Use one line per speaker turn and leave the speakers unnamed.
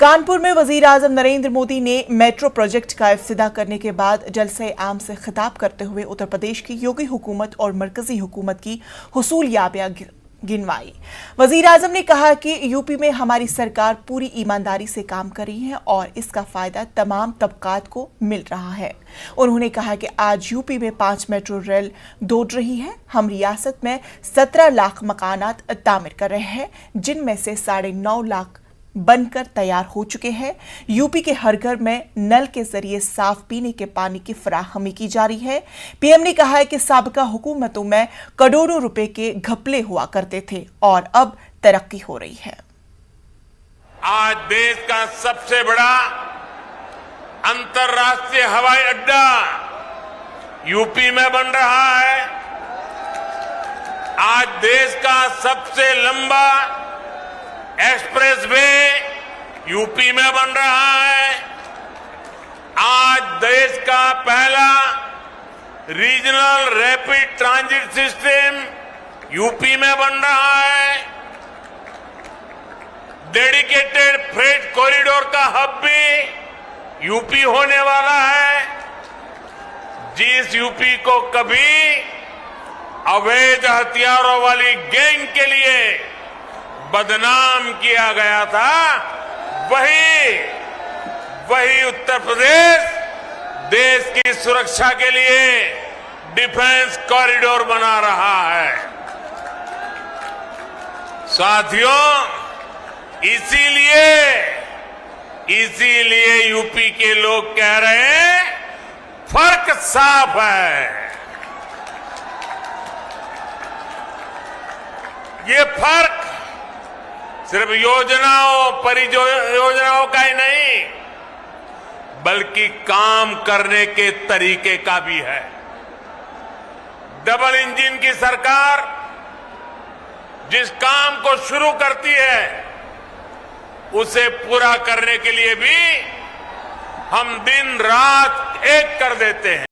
कानपुर में वजीर आजम नरेंद्र मोदी ने मेट्रो प्रोजेक्ट का इफ्तिताह करने के बाद जलसे आम से खिताब करते हुए उत्तर प्रदेश की योगी हुकूमत और मरकजी हुकूमत की हुसूलियाबियां गिनवाई। वजीर आजम ने कहा कि यूपी में हमारी सरकार पूरी ईमानदारी से काम कर रही है और इसका फायदा तमाम तबकात को मिल रहा है। उन्होंने कहा कि आज यूपी में 5 मेट्रो रेल दौड़ रही है। हम रियासत में 17 लाख मकानात तामीर कर रहे हैं, जिनमें से 9.5 लाख बनकर तैयार हो चुके हैं। यूपी के हर घर में नल के जरिए साफ पीने के पानी की फराहमी की जा रही है। पीएम ने कहा है कि साबिका हुकूमतों में करोड़ों रुपए के घपले हुआ करते थे और अब तरक्की हो रही है।
आज देश का सबसे बड़ा अंतर्राष्ट्रीय हवाई अड्डा यूपी में बन रहा है। आज देश का सबसे लंबा एक्सप्रेसवे यूपी में बन रहा है। आज देश का पहला regional rapid transit system UP में बन रहा है। डेडिकेटेड फ्रेट कॉरिडोर का हब भी यूपी होने वाला है। जिस यूपी को कभी अवैध हथियारों वाली गैंग के लिए बदनाम किया गया था, वही उत्तर प्रदेश देश की सुरक्षा के लिए डिफेंस कॉरिडोर बना रहा है। साथियों, इसीलिए यूपी के लोग कह रहे हैं फर्क साफ है। ये फर्क सिर्फ परियोजनाओं का ही नहीं, बल्कि काम करने के तरीके का भी है। डबल इंजन की सरकार जिस काम को शुरू करती है, उसे पूरा करने के लिए भी हम दिन रात एक कर देते हैं।